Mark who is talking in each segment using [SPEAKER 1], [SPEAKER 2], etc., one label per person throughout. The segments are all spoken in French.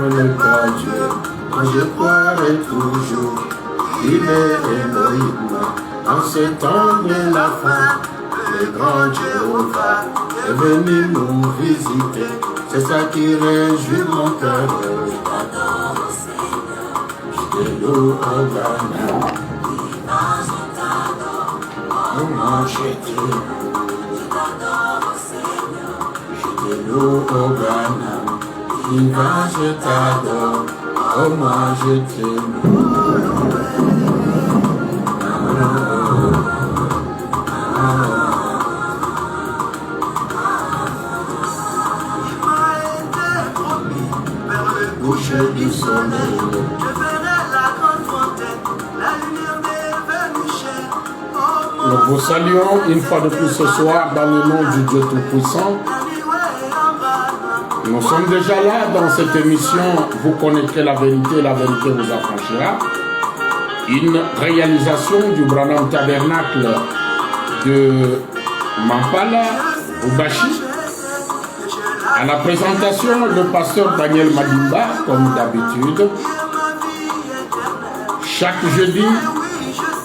[SPEAKER 1] le grand Dieu, moi je croirai toujours. Il est Elohim, en ce temps de la fin. Le grand Jéhovah est venu nous visiter. C'est ça qui réjouit mon cœur. Je loue au Ghana. Comment je t'aime. Je loue au Ghana. Diva, je t'adore. Oh, moi je t'aime. Du soleil. Je verrai la grande fontaine, la lumière devenue chère. Nous vous saluons une fois de plus ce soir dans le nom du Dieu Tout-Puissant. Nous sommes déjà là dans cette émission. Vous connaîtrez la vérité vous affranchira. Une réalisation du Branham Tabernacle de Mampala, Ubashi. À la présentation, le pasteur Daniel Madimba, comme d'habitude. Chaque jeudi,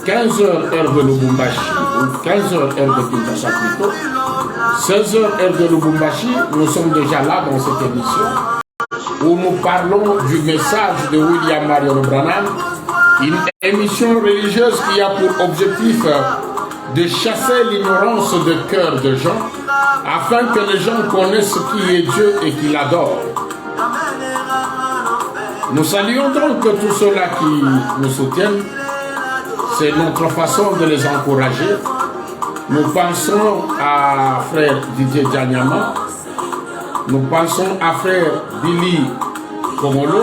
[SPEAKER 1] 15h heure de Lubumbashi, ou 15h heure de Kinshasa plutôt, 16h heure de Lubumbashi, nous sommes déjà là dans cette émission où nous parlons du message de William Marion Branham, une émission religieuse qui a pour objectif de chasser l'ignorance de cœur de gens, afin que les gens connaissent qui est Dieu et qui l'adorent. Nous saluons donc tous ceux-là qui nous soutiennent. C'est notre façon de les encourager. Nous pensons à frère Didier Djanyama. Nous pensons à frère Billy Komolo.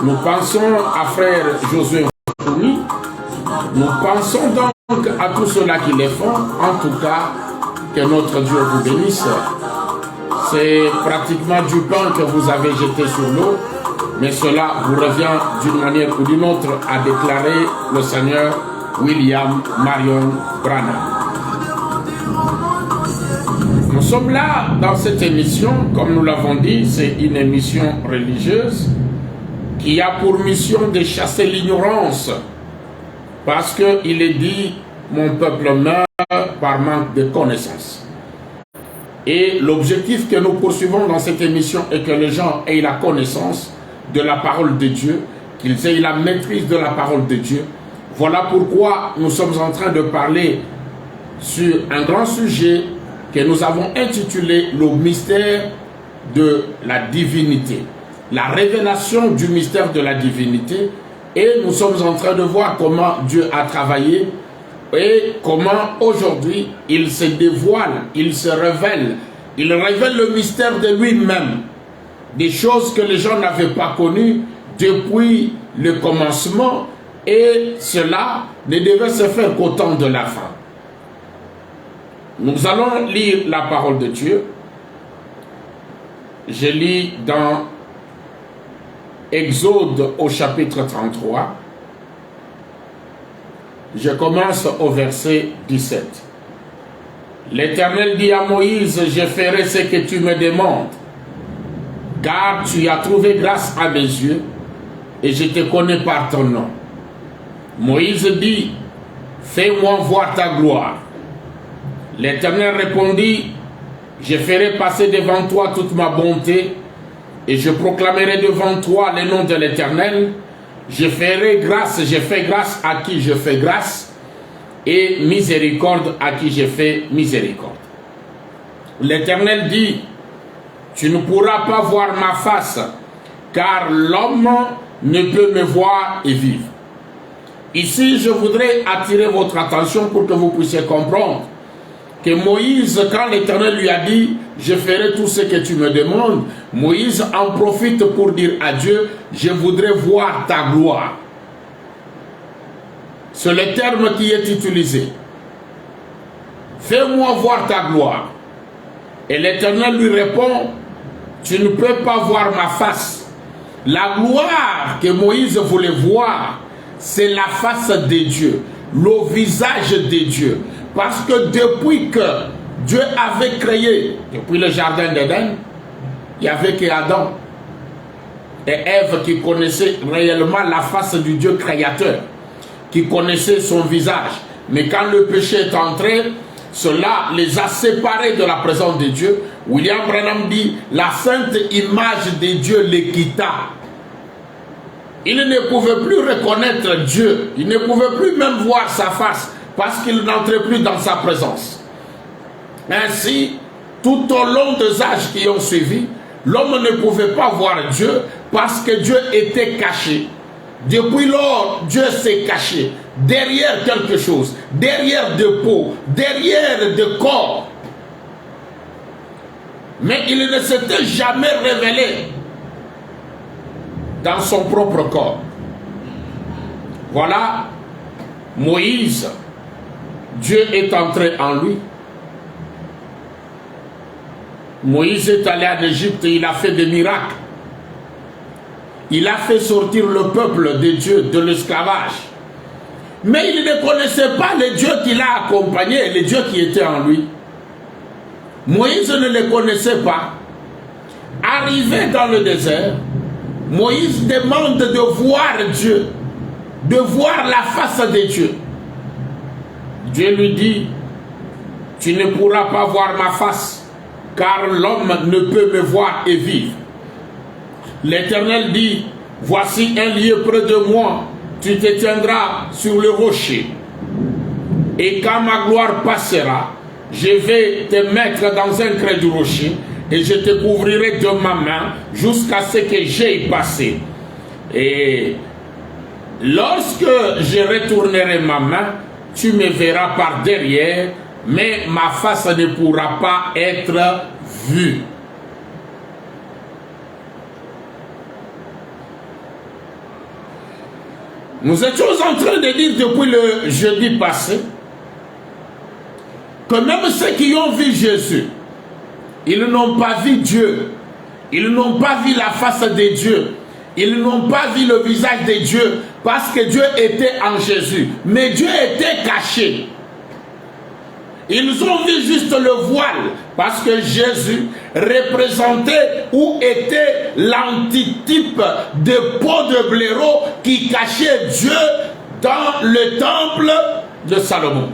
[SPEAKER 1] Nous pensons à frère Josué Founi. Nous pensons donc à tous ceux-là qui les font. En tout cas, que notre Dieu vous bénisse. C'est pratiquement du pain que vous avez jeté sur l'eau, mais cela vous revient d'une manière ou d'une autre à déclarer le Seigneur William Marion Branham. Nous sommes là dans cette émission, comme nous l'avons dit, c'est une émission religieuse qui a pour mission de chasser l'ignorance, parce qu'il est dit, mon peuple meurt par manque de connaissances. Et l'objectif que nous poursuivons dans cette émission est que les gens aient la connaissance de la parole de Dieu, qu'ils aient la maîtrise de la parole de Dieu. Voilà pourquoi nous sommes en train de parler sur un grand sujet que nous avons intitulé le mystère de la divinité, la révélation du mystère de la divinité. Et nous sommes en train de voir comment Dieu a travaillé et comment aujourd'hui il se dévoile, il se révèle, il révèle le mystère de lui-même, des choses que les gens n'avaient pas connues depuis le commencement, et cela ne devait se faire qu'au temps de la fin. Nous allons lire la parole de Dieu. Je lis dans Exode au chapitre 33. Je commence au verset 17. L'Éternel dit à Moïse, je ferai ce que tu me demandes, car tu as trouvé grâce à mes yeux, et je te connais par ton nom. Moïse dit, fais-moi voir ta gloire. L'Éternel répondit, je ferai passer devant toi toute ma bonté, et je proclamerai devant toi le nom de l'Éternel. Je ferai grâce, je fais grâce à qui je fais grâce, et miséricorde à qui je fais miséricorde. L'Éternel dit, tu ne pourras pas voir ma face, car l'homme ne peut me voir et vivre. Ici, je voudrais attirer votre attention pour que vous puissiez comprendre que Moïse, quand l'Éternel lui a dit, je ferai tout ce que tu me demandes, Moïse en profite pour dire à Dieu, je voudrais voir ta gloire. C'est le terme qui est utilisé. Fais-moi voir ta gloire. Et l'Éternel lui répond, tu ne peux pas voir ma face. La gloire que Moïse voulait voir, c'est la face de Dieu, le visage de Dieu. Parce que depuis que Dieu avait créé, depuis le jardin d'Éden, il n'y avait qu'Adam. et Ève qui connaissait réellement la face du Dieu créateur, qui connaissait son visage. Mais quand le péché est entré, cela les a séparés de la présence de Dieu. William Branham dit, la sainte image de Dieu les quitta. Il ne pouvait plus reconnaître Dieu, il ne pouvait plus même voir sa face, parce qu'il n'entrait plus dans sa présence. Ainsi, tout au long des âges qui ont suivi, l'homme ne pouvait pas voir Dieu parce que Dieu était caché. Depuis lors, Dieu s'est caché derrière quelque chose, derrière de peau, derrière de corps. Mais il ne s'était jamais révélé dans son propre corps. Voilà, Moïse, Dieu est entré en lui. Moïse est allé en Égypte et il a fait des miracles. Il a fait sortir le peuple de Dieu de l'esclavage. Mais il ne connaissait pas le Dieu qui l'a accompagné, le Dieu qui était en lui. Moïse ne le connaissait pas. Arrivé dans le désert, Moïse demande de voir Dieu, de voir la face de Dieu. Dieu lui dit, tu ne pourras pas voir ma face, car l'homme ne peut me voir et vivre. L'Éternel dit, voici un lieu près de moi, tu te tiendras sur le rocher. Et quand ma gloire passera, je vais te mettre dans un creux du rocher, et je te couvrirai de ma main jusqu'à ce que j'aie passé. Et lorsque je retournerai ma main, tu me verras par derrière, mais ma face ne pourra pas être vue. Nous étions en train de dire depuis le jeudi passé que même ceux qui ont vu Jésus, ils n'ont pas vu Dieu, ils n'ont pas vu la face de Dieu, ils n'ont pas vu le visage de Dieu parce que Dieu était en Jésus, mais Dieu était caché. Ils ont vu juste le voile parce que Jésus représentait ou était l'antitype de peau de blaireau qui cachait Dieu dans le temple de Salomon.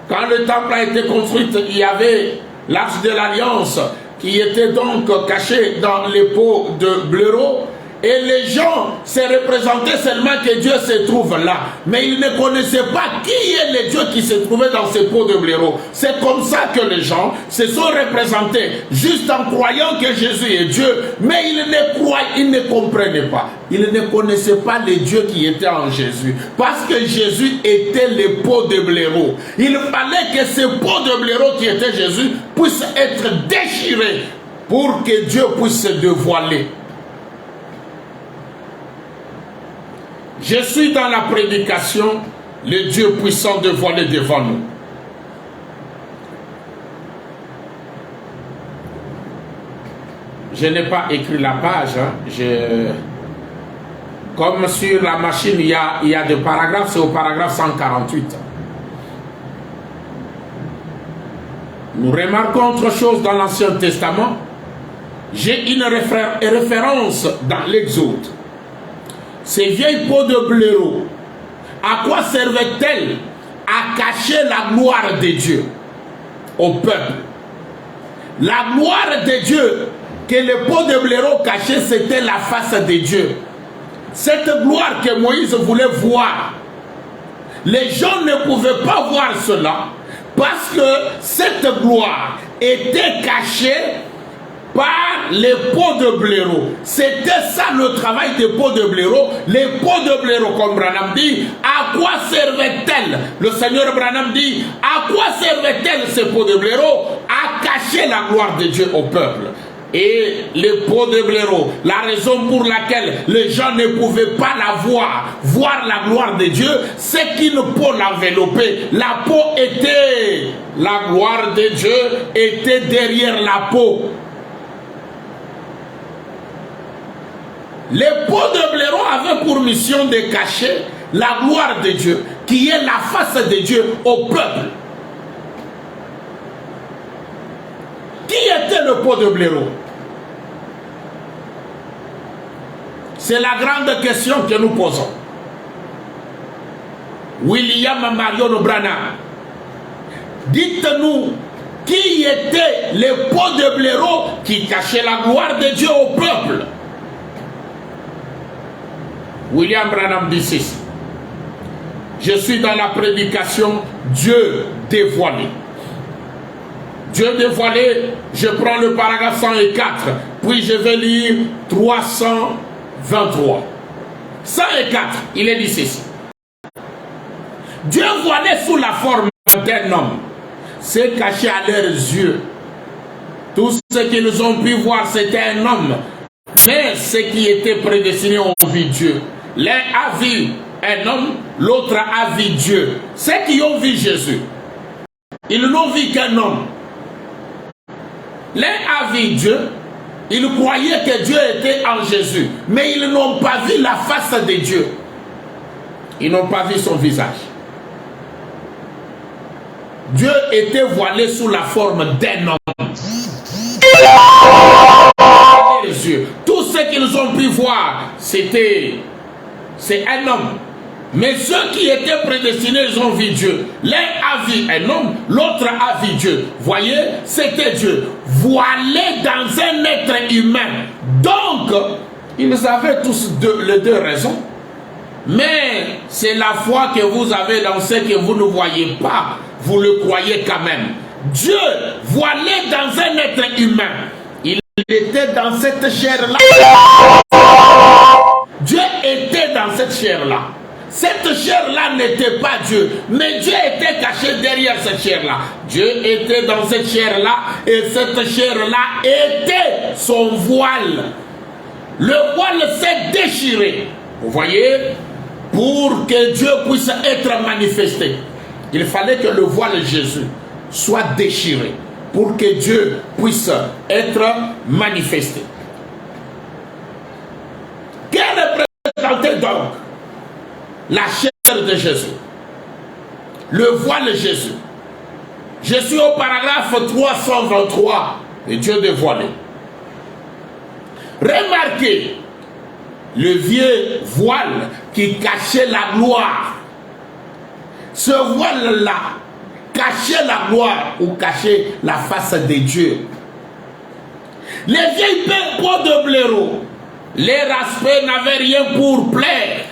[SPEAKER 1] Quand le temple a été construit, il y avait l'arche de l'alliance qui était donc caché dans les peaux de blaireau. Et les gens se représentaient seulement que Dieu se trouve là. Mais ils ne connaissaient pas qui est le Dieu qui se trouvait dans ces peaux de blaireau. C'est comme ça que les gens se sont représentés, juste en croyant que Jésus est Dieu. Mais ils ne comprenaient pas. Ils ne connaissaient pas le Dieu qui était en Jésus. Parce que Jésus était les peaux de blaireau. Il fallait que ces peaux de blaireau qui étaient Jésus puissent être déchirées pour que Dieu puisse se dévoiler. Je suis dans la prédication, le Dieu puissant dévoilé devant nous. Je n'ai pas écrit la page. Comme sur la machine, il y a des paragraphes, c'est au paragraphe 148. Nous remarquons autre chose dans l'Ancien Testament. J'ai une référence dans l'Exode. Ces vieilles peaux de blaireau, à quoi servaient-elles? À cacher la gloire de Dieu au peuple. La gloire de Dieu que les peaux de blaireau cachaient, c'était la face de Dieu. Cette gloire que Moïse voulait voir, les gens ne pouvaient pas voir cela parce que cette gloire était cachée par les peaux de blaireau. C'était ça le travail des peaux de blaireau. Les peaux de blaireau, comme Branham dit, à quoi servaient-elles? Le Seigneur Branham dit, à quoi servaient-elles ces peaux de blaireau? À cacher la gloire de Dieu au peuple. Et les peaux de blaireau, la raison pour laquelle les gens ne pouvaient pas la voir la gloire de Dieu, c'est qu'une peau l'enveloppait. La peau était, la gloire de Dieu était derrière la peau. Les peaux de blaireau avaient pour mission de cacher la gloire de Dieu, qui est la face de Dieu au peuple. Qui était le pot de blaireau? C'est la grande question que nous posons. William Marion Branham, dites-nous qui étaient les pots de blaireau qui cachaient la gloire de Dieu au peuple. William Branham dit ceci. Je suis dans la prédication Dieu dévoilé. Dieu dévoilé, je prends le paragraphe 104, puis je vais lire 323. 104, il est dit ceci. Dieu voilé sous la forme d'un homme s'est caché à leurs yeux. Tout ce qu'ils ont pu voir, c'était un homme. Mais ceux qui étaient prédestinés ont vu Dieu. L'un a vu un homme, l'autre a vu Dieu. Ceux qui ont vu Jésus, ils n'ont vu qu'un homme. L'un a vu Dieu, ils croyaient que Dieu était en Jésus, mais ils n'ont pas vu la face de Dieu. Ils n'ont pas vu son visage. Dieu était voilé sous la forme d'un homme. Les yeux. Tout ce qu'ils ont pu voir, c'est un homme. Mais ceux qui étaient prédestinés, ils ont vu Dieu. L'un a vu un homme, l'autre a vu Dieu. Voyez, c'était Dieu. Voilé dans un être humain. Donc, ils avaient tous les deux raisons. Mais c'est la foi que vous avez dans ce que vous ne voyez pas. Vous le croyez quand même. Dieu, voilé dans un être humain, il était dans cette chair-là. Dieu était dans cette chair-là. Cette chair-là n'était pas Dieu, mais Dieu était caché derrière cette chair-là. Dieu était dans cette chair-là et cette chair-là était son voile. Le voile s'est déchiré. Vous voyez, pour que Dieu puisse être manifesté, il fallait que le voile de Jésus soit déchiré pour que Dieu puisse être manifesté. Quelle représentait donc la chair de Jésus? Le voile de Jésus. Je suis au paragraphe 323 de Dieu dévoilé. Remarquez le vieux voile qui cachait la gloire. Ce voile-là cachait la gloire ou cachait la face de Dieu. Les vieilles peaux de blaireau, leur aspect n'avait rien pour plaire.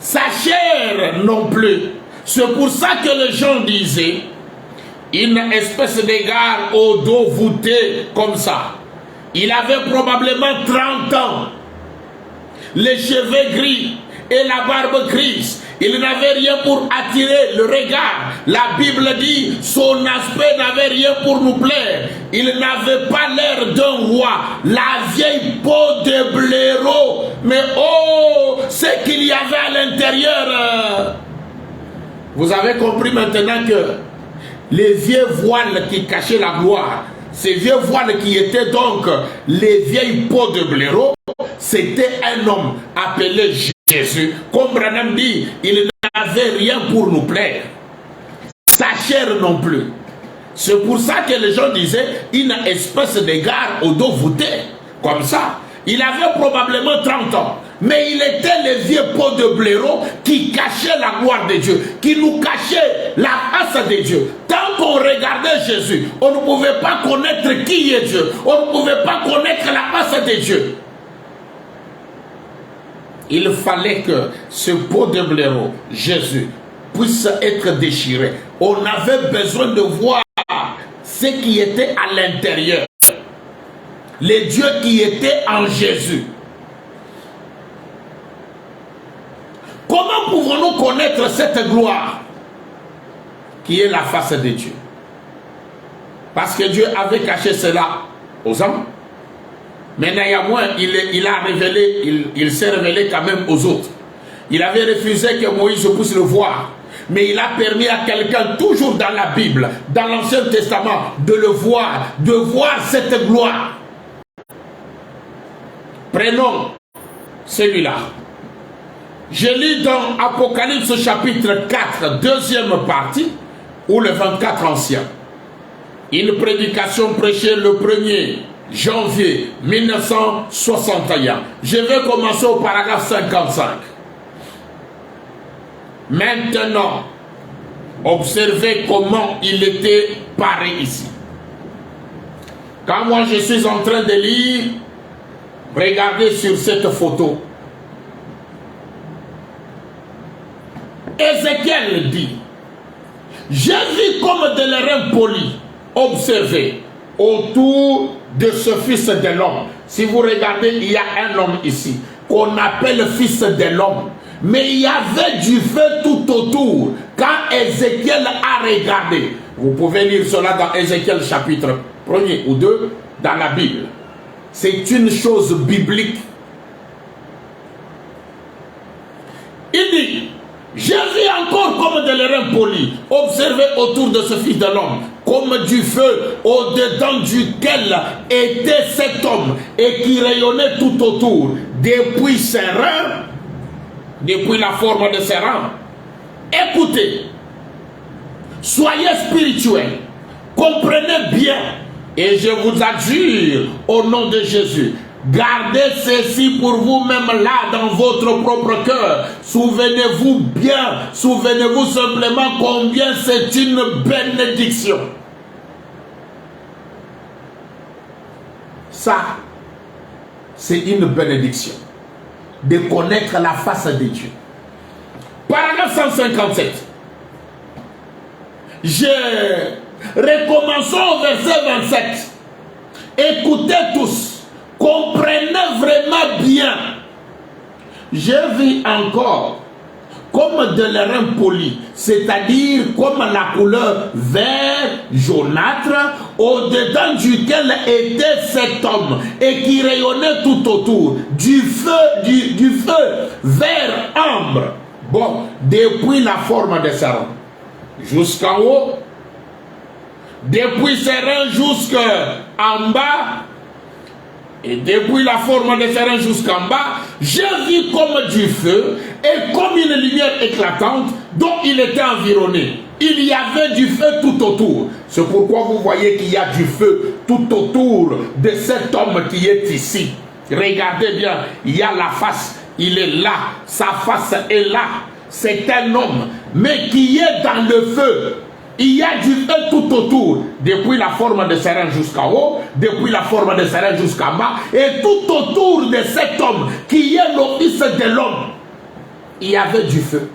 [SPEAKER 1] Sa chair non plus. C'est pour ça que les gens disaient une espèce d'égard au dos voûté comme ça. Il avait probablement 30 ans. Les cheveux gris et la barbe grise. Il n'avait rien pour attirer le regard. La Bible dit, son aspect n'avait rien pour nous plaire. Il n'avait pas l'air d'un roi. La vieille peau de blaireau. Mais oh, ce qu'il y avait à l'intérieur. Vous avez compris maintenant que les vieux voiles qui cachaient la gloire, ces vieux voiles qui étaient donc les vieilles peaux de blaireau, c'était un homme appelé Jésus. Comme Branham dit, il n'avait rien pour nous plaire. Sa chair non plus. C'est pour ça que les gens disaient une espèce d'égard au dos voûté. Comme ça. Il avait probablement 30 ans. Mais il était les vieux peaux de blaireau qui cachaient la gloire de Dieu. Qui nous cachaient la face de Dieu. Tant qu'on regardait Jésus, on ne pouvait pas connaître qui est Dieu. On ne pouvait pas connaître la face de Dieu. Il fallait que ce pot de blaireau, Jésus, puisse être déchiré. On avait besoin de voir ce qui était à l'intérieur. Les dieux qui étaient en Jésus. Comment pouvons-nous connaître cette gloire qui est la face de Dieu? Parce que Dieu avait caché cela aux hommes. Mais néanmoins, il s'est révélé quand même aux autres. Il avait refusé que Moïse puisse le voir. Mais il a permis à quelqu'un, toujours dans la Bible, dans l'Ancien Testament, de le voir, de voir cette gloire. Prenons celui-là. Je lis dans Apocalypse chapitre 4, deuxième partie, ou le 24 ancien. Une prédication prêchée le 1er janvier 1961. Je vais commencer au paragraphe 55. Maintenant, observez comment il était paré ici. Quand moi je suis en train de lire, regardez sur cette photo. Ézéchiel dit, j'ai vu comme de l'airain poli, observez, autour de ce fils de l'homme. Si vous regardez, il y a un homme ici, qu'on appelle fils de l'homme. Mais il y avait du feu tout autour. Quand Ézéchiel a regardé, vous pouvez lire cela dans Ézéchiel chapitre 1er ou 2 dans la Bible. C'est une chose biblique. Il dit, j'ai vu encore comme de l'airain poli, observé autour de ce fils de l'homme, comme du feu au-dedans duquel était cet homme et qui rayonnait tout autour, depuis ses reins, depuis la forme de ses reins. Écoutez, soyez spirituels, comprenez bien, et je vous adjure au nom de Jésus, gardez ceci pour vous-même là dans votre propre cœur. Souvenez-vous bien, souvenez-vous simplement combien c'est une bénédiction. Ça, c'est une bénédiction de connaître la face de Dieu. Paragraphe 157. Recommençons au verset 27. Écoutez tous, comprenez vraiment bien. J'ai vu encore comme de l'airain poli, c'est-à-dire comme la couleur vert jaunâtre, au-dedans duquel était cet homme et qui rayonnait tout autour, du feu vert ambre. Bon, depuis la forme de ses reins jusqu'en haut, depuis ses reins jusqu'en bas, et depuis la forme de ses reins jusqu'en bas, j'ai vu comme du feu et comme une lumière éclatante dont il était environné. Il y avait du feu tout autour. C'est pourquoi vous voyez qu'il y a du feu tout autour de cet homme qui est ici. Regardez bien, il y a la face, il est là, sa face est là. C'est un homme, mais qui est dans le feu. Il y a du feu tout autour, depuis la forme de ses reins jusqu'en haut, depuis la forme de ses reins jusqu'en bas, et tout autour de cet homme qui est le fils de l'homme, il y avait du feu.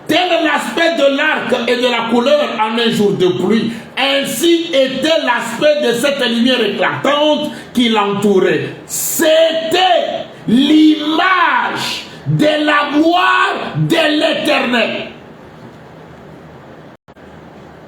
[SPEAKER 1] Tel l'aspect de l'arc et de la couleur en un jour de pluie, ainsi était l'aspect de cette lumière éclatante qui l'entourait. C'était l'image de la gloire de l'Éternel.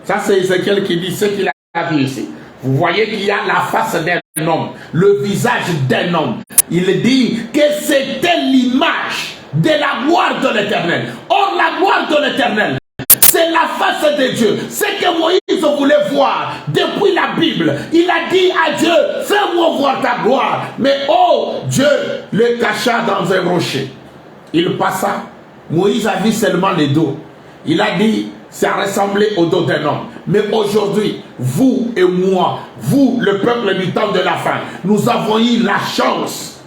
[SPEAKER 1] Ça, c'est Ézéchiel qui dit ce qu'il a vu ici. Vous voyez qu'il y a la face d'un homme, le visage d'un homme. Il dit que c'était l'image de la gloire de l'Éternel. Or, la gloire de l'Éternel, c'est la face de Dieu. C'est que Moïse voulait voir depuis la Bible. Il a dit à Dieu, fais-moi voir ta gloire. Mais oh, Dieu le cacha dans un rocher. Il passa. Moïse a vu seulement les dos. Il a dit, ça ressemblait au dos d'un homme. Mais aujourd'hui, vous et moi, vous, le peuple du temps de la fin, nous avons eu la chance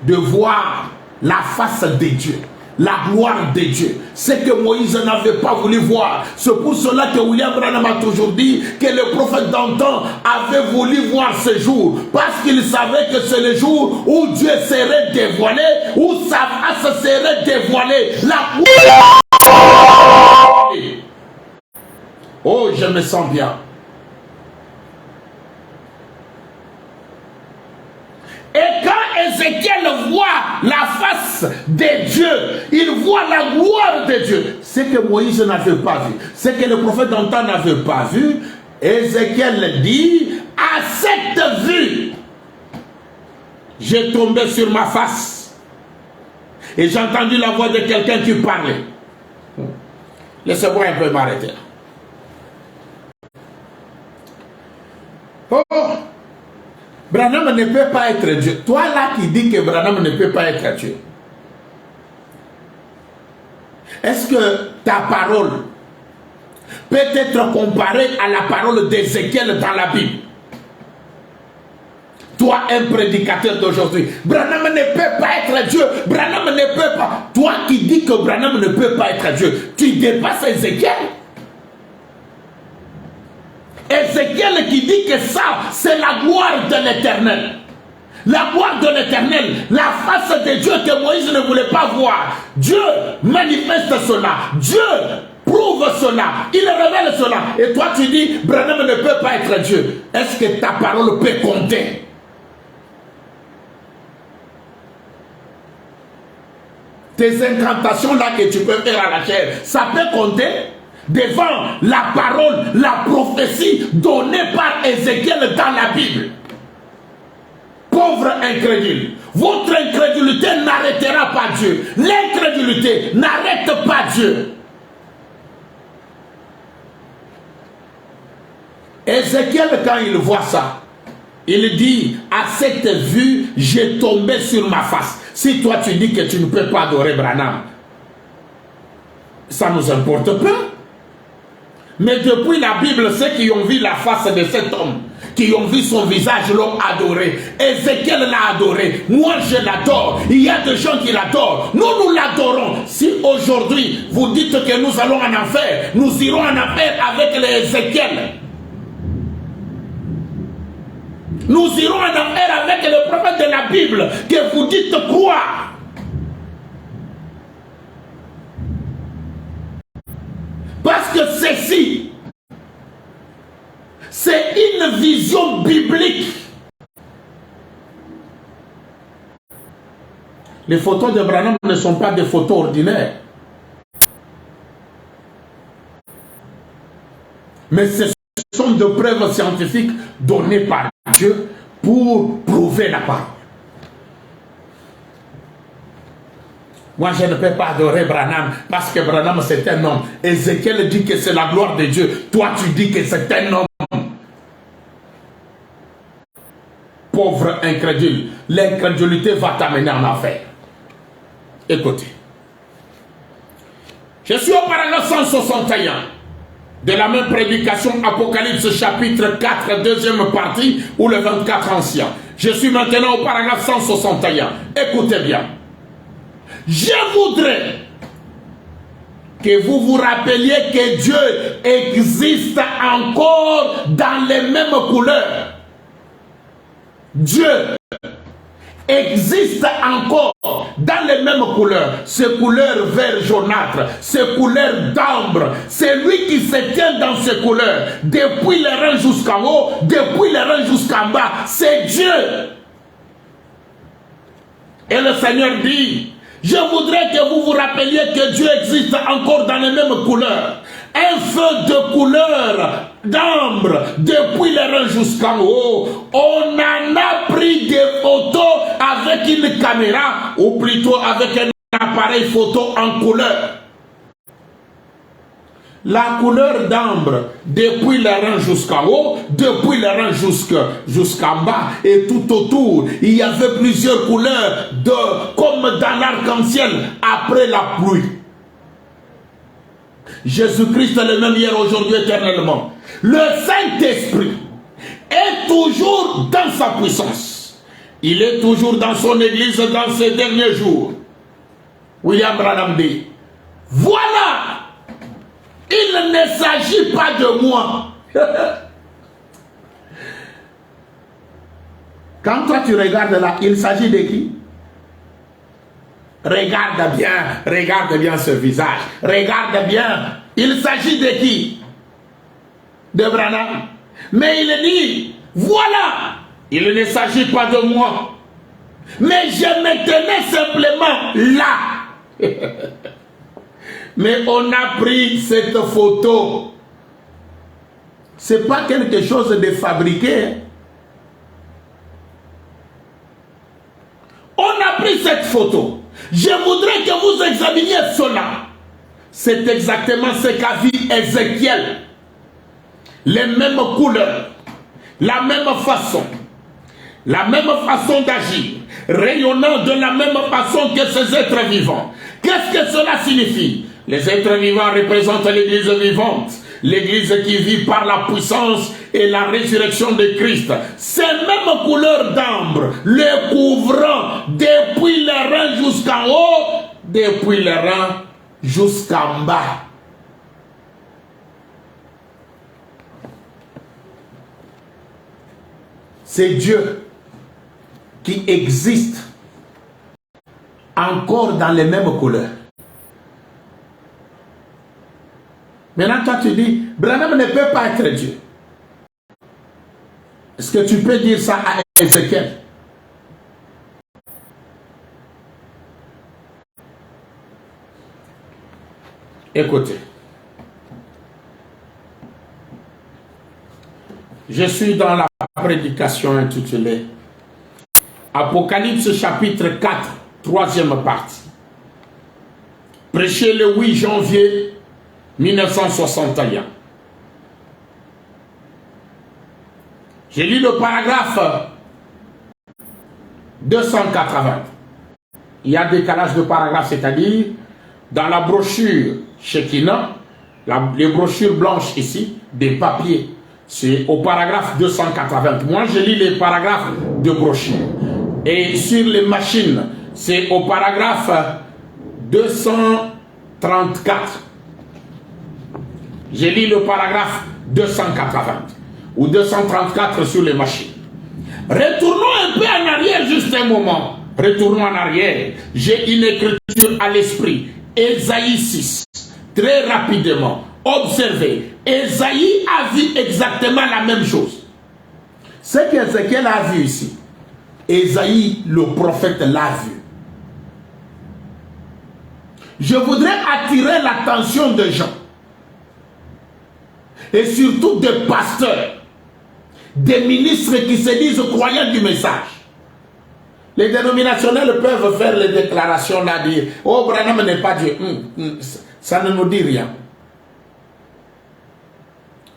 [SPEAKER 1] de voir la face de Dieu, la gloire de Dieu. Ce que Moïse n'avait pas voulu voir. C'est pour cela que William Branham a toujours dit que le prophète d'antan avait voulu voir ce jour. Parce qu'il savait que c'est le jour où Dieu serait dévoilé, où sa face serait dévoilée. La gloire. Oh, je me sens bien. Et quand Ézéchiel voit la face de Dieu, il voit la gloire de Dieu. Ce que Moïse n'avait pas vu, ce que le prophète d'antan n'avait pas vu, Ézéchiel dit, à cette vue, j'ai tombé sur ma face. Et j'ai entendu la voix de quelqu'un qui parlait. Laissez-moi un peu m'arrêter là. Oh, Branham ne peut pas être Dieu. Toi là qui dis que Branham ne peut pas être Dieu. Est-ce que ta parole peut être comparé à la parole d'Ézéchiel dans la Bible. Toi, un prédicateur d'aujourd'hui, Branham ne peut pas être Dieu. Branham ne peut pas. Toi qui dis que Branham ne peut pas être Dieu, tu dépasses Ézéchiel. Ézéchiel qui dit que ça, c'est la gloire de l'Éternel. La gloire de l'Éternel, la face de Dieu que Moïse ne voulait pas voir. Dieu manifeste cela. Dieu prouve cela. Il révèle cela. Et toi, tu dis, Branham ne peut pas être Dieu. Est-ce que ta parole peut compter? Tes incantations là que tu peux faire à la chair, ça peut compter devant la parole, la prophétie donnée par Ézéchiel dans la Bible. Pauvre incrédule, votre incrédulité n'arrêtera pas Dieu. L'incrédulité n'arrête pas Dieu. Ézéchiel, quand il voit ça, il dit, à cette vue, j'ai tombé sur ma face. Si toi tu dis que tu ne peux pas adorer Branham, ça ne nous importe pas. Mais depuis la Bible, ceux qui ont vu la face de cet homme, qui ont vu son visage, l'ont adoré. Ézéchiel l'a adoré. Moi, je l'adore. Il y a des gens qui l'adorent. Nous l'adorons. Si aujourd'hui, vous dites que nous allons en enfer, nous irons en enfer avec les Ézéchiel. Nous irons en enfer avec le prophète de la Bible que vous dites croire. Parce que ceci, c'est une vision biblique. Les photos de Branham ne sont pas des photos ordinaires. Mais ce sont des preuves scientifiques données par Dieu pour prouver la parole. Moi, je ne peux pas adorer Branham parce que Branham, c'est un homme. Ézéchiel dit que c'est la gloire de Dieu. Toi, tu dis que c'est un homme. Pauvre incrédule, l'incrédulité va t'amener en enfer. Écoutez. Je suis au paragraphe 161 de la même prédication, Apocalypse chapitre 4, deuxième partie, ou le 24 ancien. Je suis maintenant au paragraphe 161. Écoutez bien. Je voudrais que vous vous rappeliez que Dieu existe encore dans les mêmes couleurs. Dieu existe encore dans les mêmes couleurs. Ces couleurs vert jaunâtre, ces couleurs d'ambre. C'est lui qui se tient dans ces couleurs. Depuis les reins jusqu'en haut, depuis les reins jusqu'en bas. C'est Dieu. Et le Seigneur dit, je voudrais que vous vous rappeliez que Dieu existe encore dans les mêmes couleurs. Un feu de couleur d'ambre depuis les reins jusqu'en haut. On en a pris des photos avec une caméra ou plutôt avec un appareil photo en couleur. La couleur d'ambre depuis les reins jusqu'en haut, depuis les reins jusqu'en bas et tout autour. Il y avait plusieurs couleurs comme dans l'arc-en-ciel après la pluie. Jésus-Christ est le même hier, aujourd'hui, éternellement. Le Saint-Esprit est toujours dans sa puissance. Il est toujours dans son église dans ces derniers jours. William Branham dit, voilà, il ne s'agit pas de moi. Quand toi tu regardes là, il s'agit de qui? Regarde bien ce visage. Regarde bien. Il s'agit de qui? De Branham. Mais il dit, voilà, il ne s'agit pas de moi. Mais je me tenais simplement là. Mais on a pris cette photo. C'est pas quelque chose de fabriqué. Hein? On a pris cette photo. Je voudrais que vous examiniez cela. C'est exactement ce qu'a vu Ézéchiel. Les mêmes couleurs, la même façon d'agir, rayonnant de la même façon que ces êtres vivants. Qu'est-ce que cela signifie? Les êtres vivants représentent l'église vivante. L'église qui vit par la puissance et la résurrection de Christ. Ces mêmes couleurs d'ambre, le couvrant depuis les reins jusqu'en haut, depuis les reins jusqu'en bas. C'est Dieu qui existe encore dans les mêmes couleurs. Maintenant, toi, tu dis, Branham ne peut pas être Dieu. Est-ce que tu peux dire ça à Ézéchiel? Écoutez. Je suis dans la prédication intitulée Apocalypse chapitre 4, troisième partie. Prêché le 8 janvier 1961. J'ai lu le paragraphe 280. Il y a décalage de paragraphe, c'est-à-dire dans la brochure Shekinah, les brochures blanches ici, des papiers, c'est au paragraphe 280. Moi, je lis les paragraphes de brochure. Et sur les machines, c'est au paragraphe 234. J'ai lu le paragraphe 280 ou 234 sur les machines. Retournons un peu en arrière juste un moment. Retournons en arrière. J'ai une écriture à l'esprit. Ésaïe 6. Très rapidement. Observez. Ésaïe a vu exactement la même chose. Ce qu'Ézéchiel a vu ici, Ésaïe, le prophète, l'a vu. Je voudrais attirer l'attention des gens. Et surtout des pasteurs, des ministres qui se disent croyants du message. Les dénominationnels peuvent faire les déclarations là, dire « Oh, Branham n'est pas Dieu. » Ça ne nous dit rien.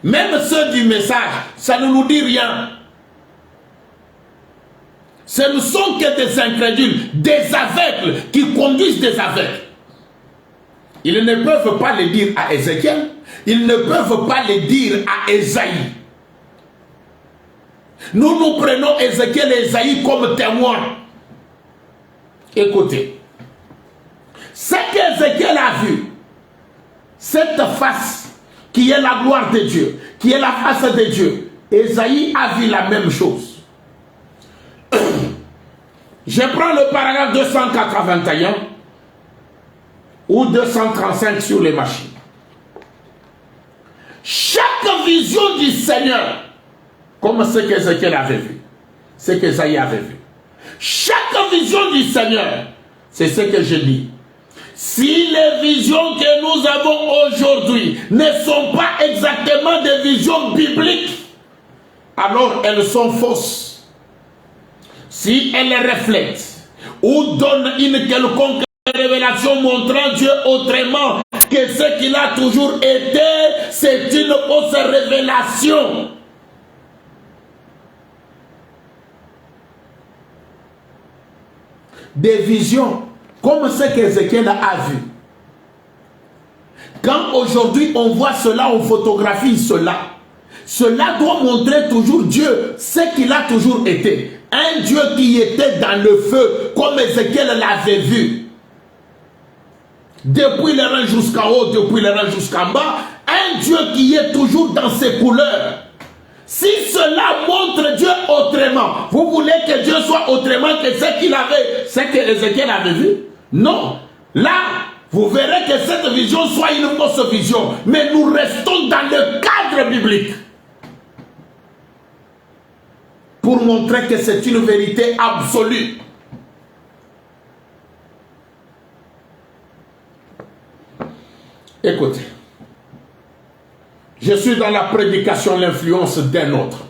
[SPEAKER 1] Même ceux du message, ça ne nous dit rien. Ce ne sont que des incrédules, des aveugles qui conduisent des aveugles. Ils ne peuvent pas le dire à Ézéchiel. Ils ne peuvent pas le dire à Ésaïe. Nous prenons Ézéchiel et Ésaïe comme témoins. Écoutez. Ce qu'Ézéchiel a vu, cette face qui est la gloire de Dieu, qui est la face de Dieu, Ésaïe a vu la même chose. Je prends le paragraphe 281 ou 235 sur les machines. Chaque vision du Seigneur, comme ce qu'Ézéchiel avait vu, ce qu'Ésaïe avait vu, chaque vision du Seigneur, c'est ce que je dis. Si les visions que nous avons aujourd'hui ne sont pas exactement des visions bibliques, alors elles sont fausses. Si elles reflètent ou donnent une quelconque révélation montrant Dieu autrement que ce qu'il a toujours été, c'est une fausse révélation. Des visions comme ce qu'Ézéchiel a vu. Quand aujourd'hui on voit cela, on photographie cela, cela doit montrer toujours Dieu, ce qu'il a toujours été. Un Dieu qui était dans le feu, comme Ézéchiel l'avait vu. Depuis les reins jusqu'en haut, depuis les reins jusqu'en bas, un Dieu qui est toujours dans ses couleurs. Si cela montre Dieu autrement, vous voulez que Dieu soit autrement que ce qu'il avait, ce que Ézéchiel avait vu? Non. Là, vous verrez que cette vision soit une fausse vision. Mais nous restons dans le cadre biblique. Pour montrer que c'est une vérité absolue. Écoutez. Je suis dans la prédication, l'influence d'un autre.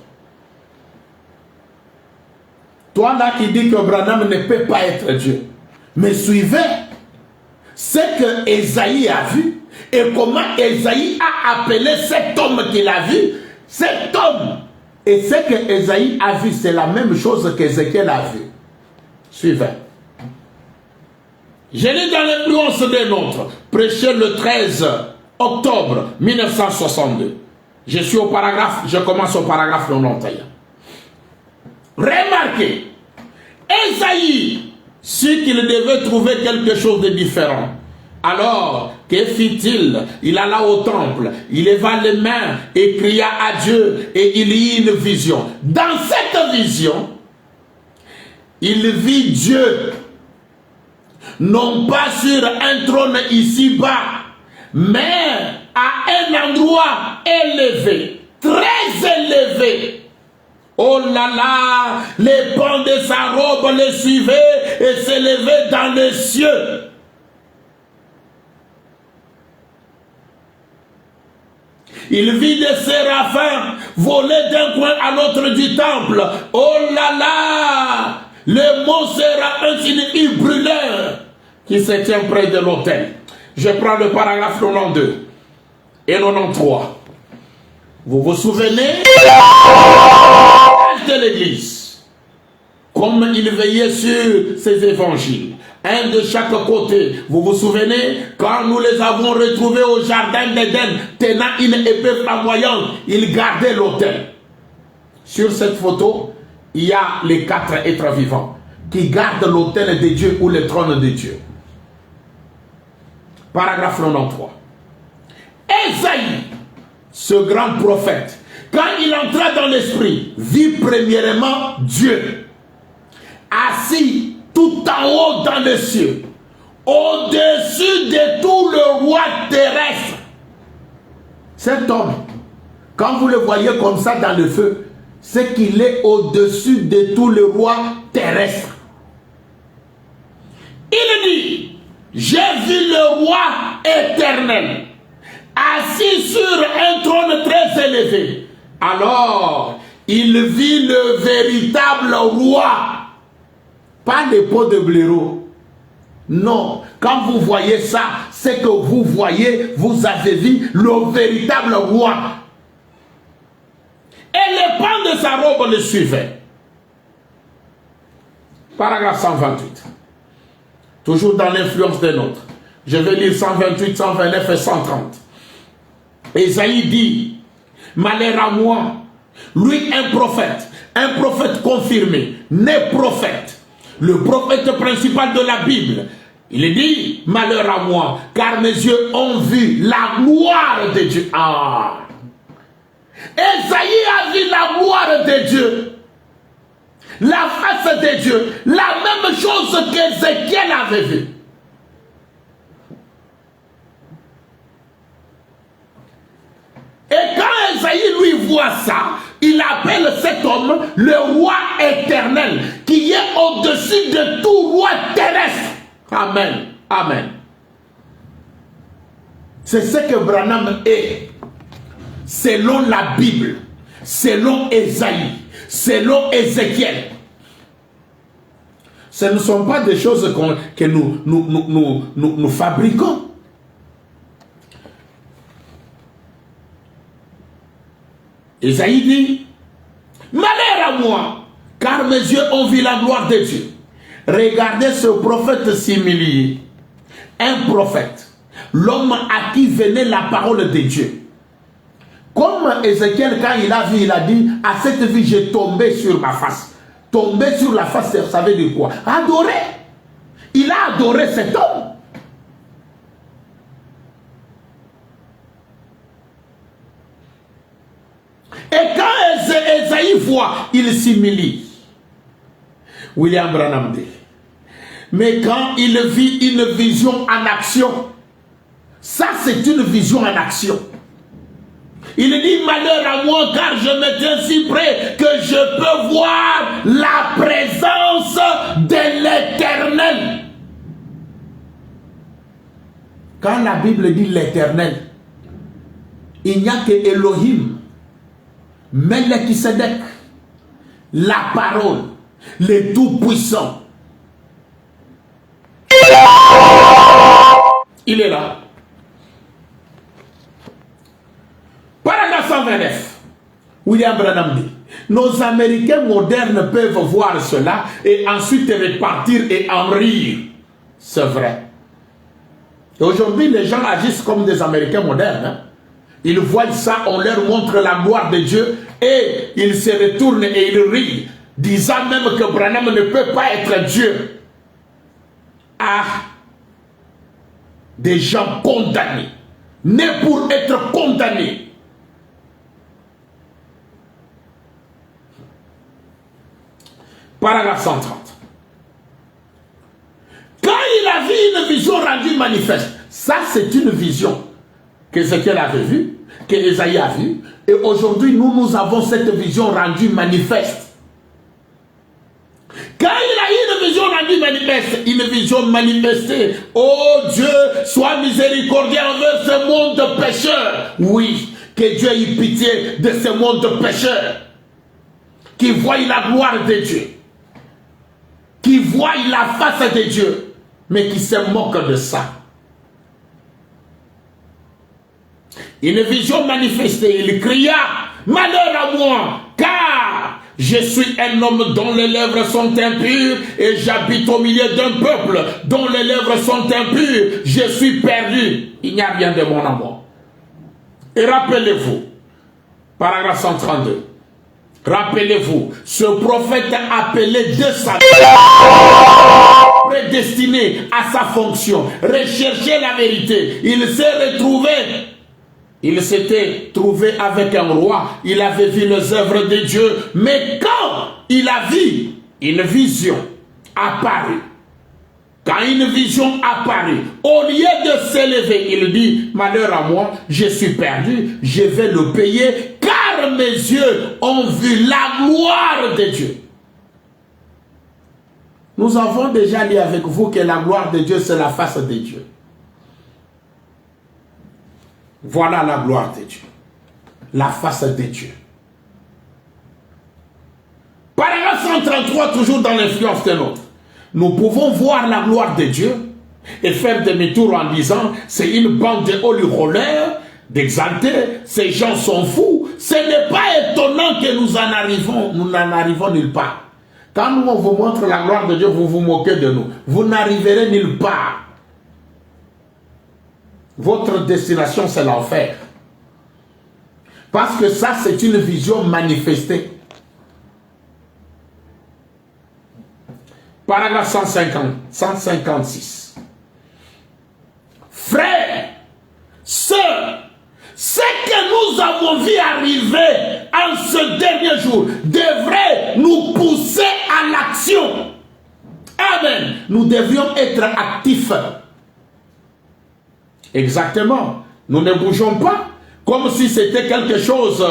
[SPEAKER 1] Toi là qui dis que Branham ne peut pas être Dieu. Mais suivez ce que Ésaïe a vu et comment Ésaïe a appelé cet homme qu'il a vu. Cet homme. Et ce que Ésaïe a vu, c'est la même chose qu'Ézéchiel a vu. Suivez. Je lis dans l'influence d'un autre. Prêché le 13 octobre 1962. Je commence au paragraphe 91. Remarquez, Esaïe, si qu'il devait trouver quelque chose de différent, alors, que fit-il? Il alla au temple, il leva les mains et cria à Dieu et il eut une vision. Dans cette vision, il vit Dieu, non pas sur un trône ici-bas, mais à un endroit élevé, très élevé. Oh là là, les pans de sa robe le suivaient et s'élevaient dans les cieux. Il vit des séraphins voler d'un coin à l'autre du temple. Oh là là, le mot séraphin signifie brûleur qui se tient près de l'autel. Je prends le paragraphe 92 et 93. Vous vous souvenez de l'Église, comme il veillait sur ses évangiles, un de chaque côté. Vous vous souvenez, quand nous les avons retrouvés au jardin d'Éden, tenant une épée flamboyante, ils gardaient l'autel. Sur cette photo, il y a les 4 êtres vivants qui gardent l'autel de Dieu ou le trône de Dieu. Paragraphe 93. Esaïe, ce grand prophète, quand il entra dans l'esprit, vit premièrement Dieu, assis tout en haut dans les cieux, au-dessus de tout le roi terrestre. Cet homme, quand vous le voyez comme ça dans le feu, c'est qu'il est au-dessus de tout le roi terrestre. Il dit, j'ai vu le roi éternel, assis sur un trône très élevé. Alors, il vit le véritable roi, pas les pots de blaireau. Non, quand vous voyez ça, c'est que vous voyez, vous avez vu le véritable roi. Et les pans de sa robe le suivaient. Paragraphe 128. Toujours dans l'influence des nôtres. Je vais lire 128, 129 et 130. Esaïe dit, malheur à moi, lui un prophète confirmé, né prophète, le prophète principal de la Bible. Il dit, malheur à moi, car mes yeux ont vu la gloire de Dieu. Ah! Esaïe a vu la gloire de Dieu, la face de Dieu, la même chose qu'Ézéchiel avait vue. Et quand Esaïe lui voit ça, il appelle cet homme le roi éternel, qui est au-dessus de tout roi terrestre. Amen. Amen. C'est ce que Branham est, selon la Bible, selon Esaïe, selon Ézéchiel. Ce ne sont pas des choses que nous fabriquons. Esaïe dit, malheur à moi, car mes yeux ont vu la gloire de Dieu. Regardez ce prophète s'humilier. Un prophète, l'homme à qui venait la parole de Dieu. Comme Ézéchiel, quand il a vu, il a dit, à cette vie, j'ai tombé sur ma face. Tomber sur la face, vous savez de quoi? Adorer. Il a adoré cet homme. Et quand Esaïe voit, il s'humilie. William Branham dit. Mais quand il vit une vision en action, ça c'est une vision en action. Il dit, malheur à moi, car je me tiens si près que je peux voir la présence de l'Éternel. Quand la Bible dit l'Éternel, il n'y a que Elohim, Melchisedec, la parole, le Tout-Puissant. Il est là. Paragraphe 129. William Branham dit, nos Américains modernes peuvent voir cela et ensuite repartir et en rire. C'est vrai. Et aujourd'hui, les gens agissent comme des Américains modernes. Hein. Ils voient ça, on leur montre la gloire de Dieu et ils se retournent et ils rient, disant même que Branham ne peut pas être Dieu. Ah, des gens condamnés, nés pour être condamnés. Paragraphe 130. Quand il a vu une vision rendue manifeste, ça c'est une vision qu'Ézéchiel avait vue, qu'Ésaïe a vue, et aujourd'hui nous avons cette vision rendue manifeste. Quand il a eu une vision rendue manifeste, une vision manifestée, oh Dieu, sois miséricordieux envers ce monde pécheur. Oui, que Dieu ait pitié de ce monde pécheur, qui voit la gloire de Dieu, qui voit la face de Dieu, mais qui se moque de ça. Une vision manifestée, il cria, malheur à moi, car je suis un homme dont les lèvres sont impures et j'habite au milieu d'un peuple dont les lèvres sont impures. Je suis perdu. Il n'y a rien de mon amour. Et rappelez-vous, paragraphe 132. Rappelez-vous, ce prophète appelé de sa prédestiné à sa fonction, rechercher la vérité. Il s'est retrouvé. Il s'était trouvé avec un roi, il avait vu les œuvres de Dieu, mais quand il a vu une vision apparue, quand une vision apparut, au lieu de s'élever, il dit, malheur à moi, je suis perdu, je vais le payer, car mes yeux ont vu la gloire de Dieu. Nous avons déjà dit avec vous que la gloire de Dieu, c'est la face de Dieu. Voilà la gloire de Dieu, la face de Dieu. Paragraphe 133, toujours dans l'influence de l'autre. Nous pouvons voir la gloire de Dieu et faire demi-tour en disant c'est une bande de holy rollers, d'exaltés, ces gens sont fous. Ce n'est pas étonnant que nous n'en arrivons nulle part. Quand nous on vous montre la gloire de Dieu, vous vous moquez de nous. Vous n'arriverez nulle part. Votre destination, c'est l'enfer. Parce que ça, c'est une vision manifestée. Paragraphe 156. Frères, sœurs, ce que nous avons vu arriver en ce dernier jour devrait nous pousser à l'action. Amen. Nous devions être actifs. Exactement. Nous ne bougeons pas comme si c'était quelque chose.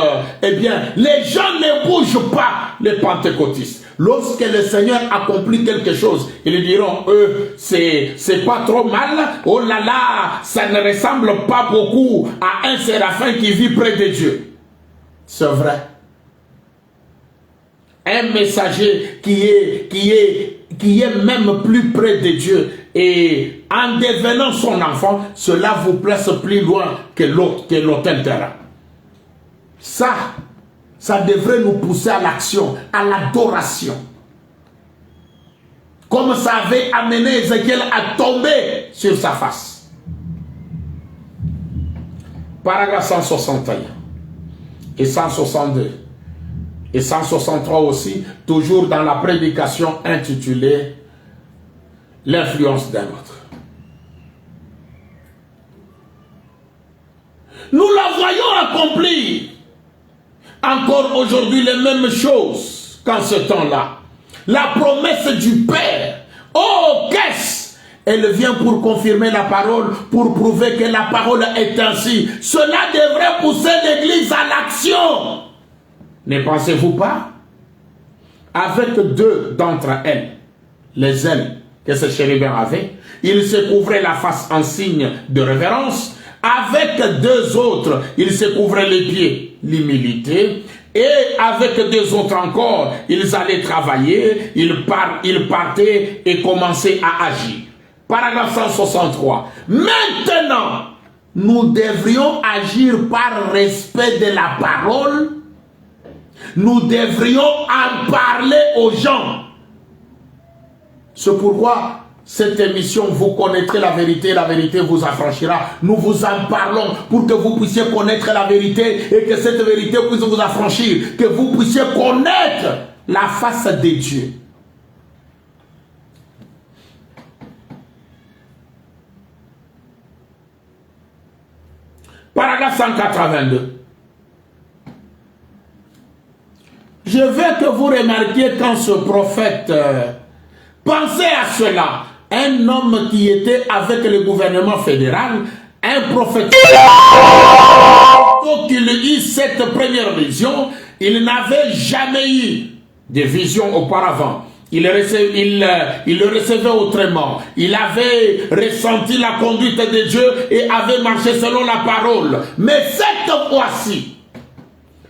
[SPEAKER 1] Eh bien, les gens ne bougent pas, les pentecôtistes. Lorsque le Seigneur accomplit quelque chose, ils diront, c'est pas trop mal. Oh là là, ça ne ressemble pas beaucoup à un séraphin qui vit près de Dieu. C'est vrai. Un messager qui est même plus près de Dieu et en devenant son enfant, cela vous place plus loin que l'autel terrain. Ça devrait nous pousser à l'action, à l'adoration. Comme ça avait amené Ézéchiel à tomber sur sa face. Paragraphe 161 et 162 et 163 aussi, toujours dans la prédication intitulée « L'influence d'un autre ». Nous la voyons accomplir encore aujourd'hui les mêmes choses qu'en ce temps-là. La promesse du Père, oh qu'est-ce? Elle vient pour confirmer la parole, pour prouver que la parole est ainsi. Cela devrait pousser l'Église à l'action. Ne pensez-vous pas? Avec deux d'entre elles, les ailes que ce chérubin avait, il se couvrait la face en signe de révérence. Avec deux autres, il se couvrait les pieds, l'humilité. Et avec deux autres encore, ils allaient travailler, ils partaient et commençaient à agir. Paragraphe 163. Maintenant, nous devrions agir par respect de la parole. Nous devrions en parler aux gens. C'est pourquoi cette émission, vous connaîtrez la vérité vous affranchira. Nous vous en parlons pour que vous puissiez connaître la vérité et que cette vérité puisse vous affranchir, que vous puissiez connaître la face de Dieu. Paragraphe 182. Je veux que vous remarquiez quand ce prophète pensait à cela. Un homme qui était avec le gouvernement fédéral, un prophète, qu'il eut cette première vision, il n'avait jamais eu de vision auparavant. Il le recevait autrement. Il avait ressenti la conduite de Dieu et avait marché selon la parole. Mais cette fois-ci,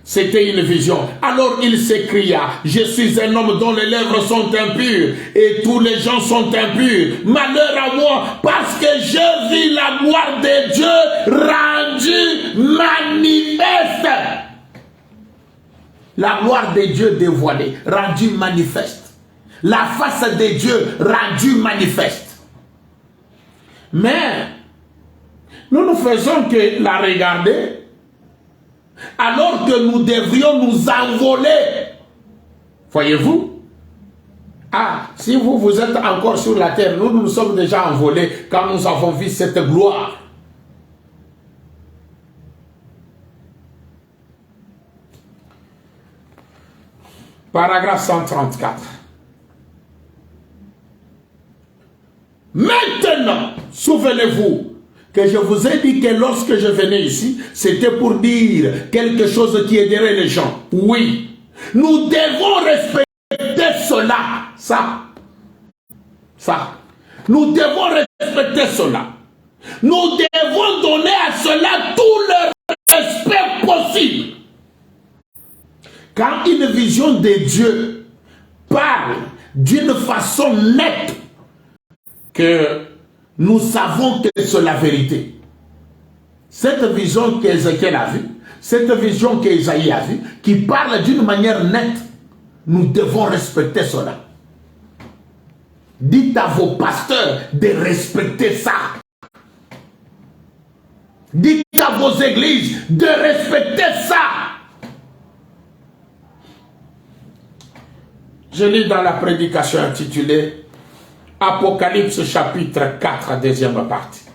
[SPEAKER 1] c'était une vision. Alors il s'écria, je suis un homme dont les lèvres sont impures et tous les gens sont impurs. Malheur à moi parce que je vis la gloire de Dieu rendue manifeste. La gloire de Dieu dévoilée, rendue manifeste. La face de Dieu rendue manifeste. Mais nous ne faisons que la regarder alors que nous devrions nous envoler. Voyez-vous? Ah, si vous êtes encore sur la terre, nous sommes déjà envolés quand nous avons vu cette gloire. Paragraphe 134. Maintenant, souvenez-vous que je vous ai dit que lorsque je venais ici, c'était pour dire quelque chose qui aiderait les gens. Oui, nous devons respecter cela. Ça. Nous devons respecter cela. Nous devons donner à cela tout le respect possible. Quand une vision de Dieu parle d'une façon nette, que nous savons que c'est la vérité. Cette vision qu'Ézéchiel a vue, cette vision qu'Ésaïe a vue, qui parle d'une manière nette, nous devons respecter cela. Dites à vos pasteurs de respecter ça. Dites à vos églises de respecter ça. Je lis dans la prédication intitulée Apocalypse chapitre 4, deuxième partie.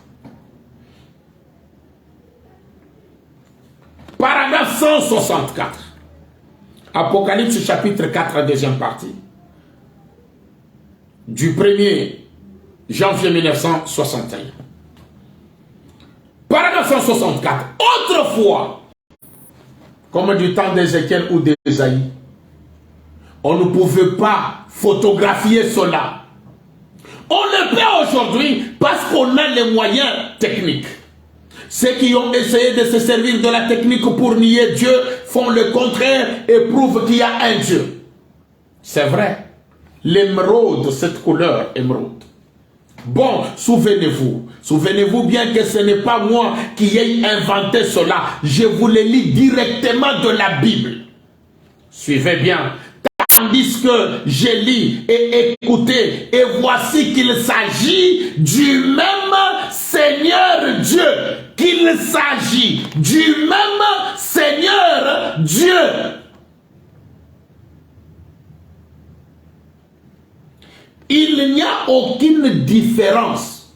[SPEAKER 1] Paragraphe 164. Apocalypse chapitre 4, deuxième partie. Du 1er janvier 1961. Paragraphe 164. Autrefois, comme du temps d'Ézéchiel ou d'Ésaïe, on ne pouvait pas photographier cela. On le fait aujourd'hui parce qu'on a les moyens techniques. Ceux qui ont essayé de se servir de la technique pour nier Dieu font le contraire et prouvent qu'il y a un Dieu. C'est vrai. L'émeraude, cette couleur émeraude. Bon, souvenez-vous bien que ce n'est pas moi qui ai inventé cela. Je vous le lis directement de la Bible. Suivez bien. Tandis que je lis et écoutez, et voici qu'il s'agit du même Seigneur Dieu. Qu'il s'agit du même Seigneur Dieu. Il n'y a aucune différence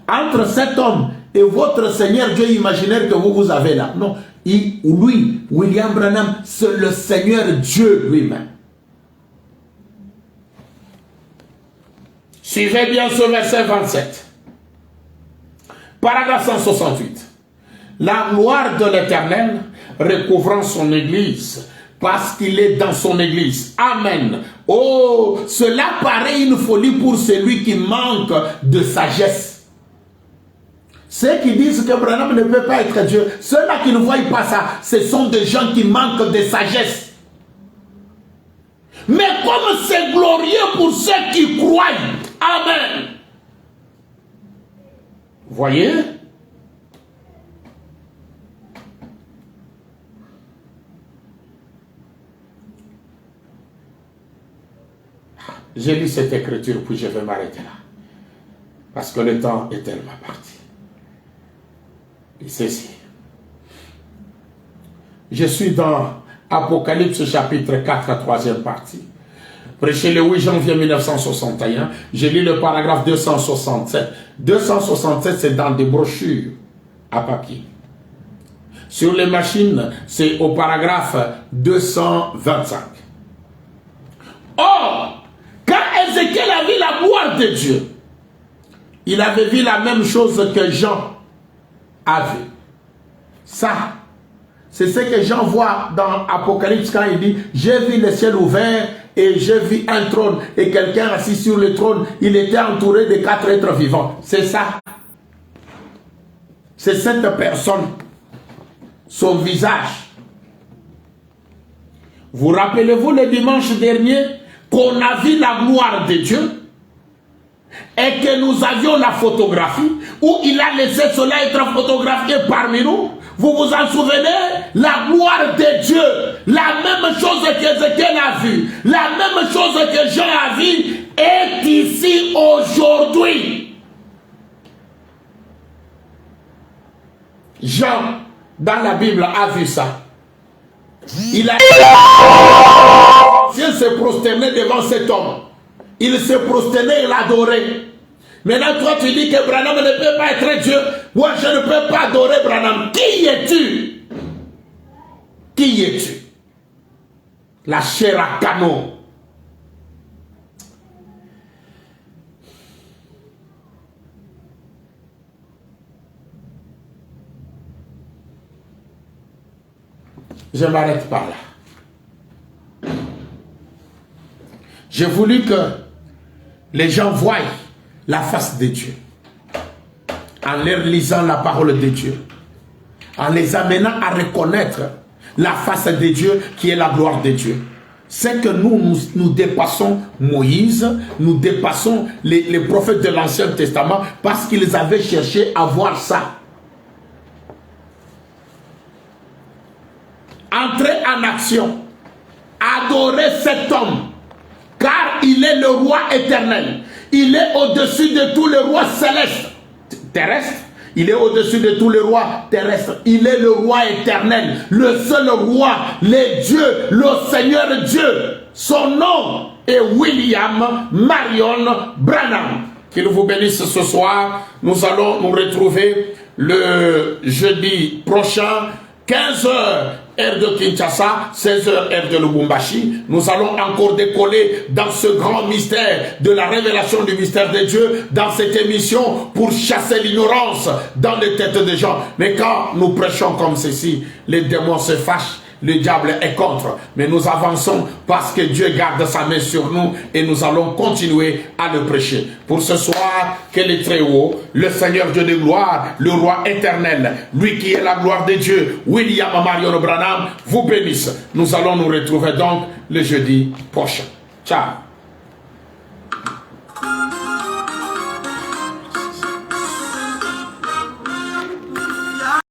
[SPEAKER 1] entre cet homme et votre Seigneur Dieu imaginaire que vous avez là. Non, lui, William Branham, c'est le Seigneur Dieu lui-même. Suivez bien ce verset 27. Paragraphe 168. La gloire de l'Éternel recouvrant son Église, parce qu'il est dans son Église. Amen. Oh, cela paraît une folie pour celui qui manque de sagesse. Ceux qui disent que Branham ne peut pas être Dieu, ceux-là qui ne voient pas ça, ce sont des gens qui manquent de sagesse. Mais comme c'est glorieux pour ceux qui croient, amen. Voyez? J'ai lu cette écriture, puis je vais m'arrêter là. parce que le temps est tellement parti. Et ceci. Je suis dans Apocalypse chapitre 4, troisième partie. Prêché le 8 janvier 1961. J'ai lu le paragraphe 267. 267, c'est dans des brochures à papier. Sur les machines, c'est au paragraphe 225. Or, quand Ézéchiel a vu la gloire de Dieu, il avait vu la même chose que Jean a vu. Ça, c'est ce que Jean voit dans Apocalypse quand il dit « J'ai vu le ciel ouvert et j'ai vu un trône et quelqu'un assis sur le trône. Il était entouré de 4 êtres vivants. » C'est ça. C'est cette personne. Son visage. Vous rappelez-vous le dimanche dernier qu'on a vu la gloire de Dieu et que nous avions la photographie où il a laissé cela être photographié parmi nous? Vous vous en souvenez? La gloire de Dieu, la même chose qu'Ézéchiel a vue, la même chose que Jean a vue est ici aujourd'hui. Jean, dans la Bible, a vu ça. Il a se prosterné devant cet homme. Il se prosternait et l'adorait. Maintenant, toi, tu dis que Branham ne peut pas être Dieu. Moi, je ne peux pas adorer Branham. Qui es-tu? Qui es-tu? La chair à canon. Je m'arrête par là. J'ai voulu que les gens voient la face de Dieu en leur lisant la parole de Dieu, en les amenant à reconnaître la face de Dieu qui est la gloire de Dieu. C'est que nous dépassons Moïse, nous dépassons les prophètes de l'Ancien Testament parce qu'ils avaient cherché à voir ça. Entrer en action, adorer cet homme, car il est le roi éternel. Il est au-dessus de tous les rois célestes, terrestres. Il est au-dessus de tous les rois terrestres. Il est le roi éternel, le seul roi, le Dieu, le Seigneur Dieu. Son nom est William Marion Branham. Qu'il vous bénisse ce soir. Nous allons nous retrouver le jeudi prochain, 15h, heure de Kinshasa, 16h, heure de Lubumbashi. Nous allons encore décoller dans ce grand mystère de la révélation du mystère de Dieu, dans cette émission, pour chasser l'ignorance dans les têtes des gens. Mais quand nous prêchons comme ceci, les démons se fâchent, le diable est contre. Mais nous avançons parce que Dieu garde sa main sur nous et nous allons continuer à le prêcher. Pour ce soir, que le Très-Haut, le Seigneur Dieu de gloire, le roi éternel, lui qui est la gloire de Dieu, William Marion Branham, vous bénisse. Nous allons nous retrouver donc le jeudi prochain. Ciao.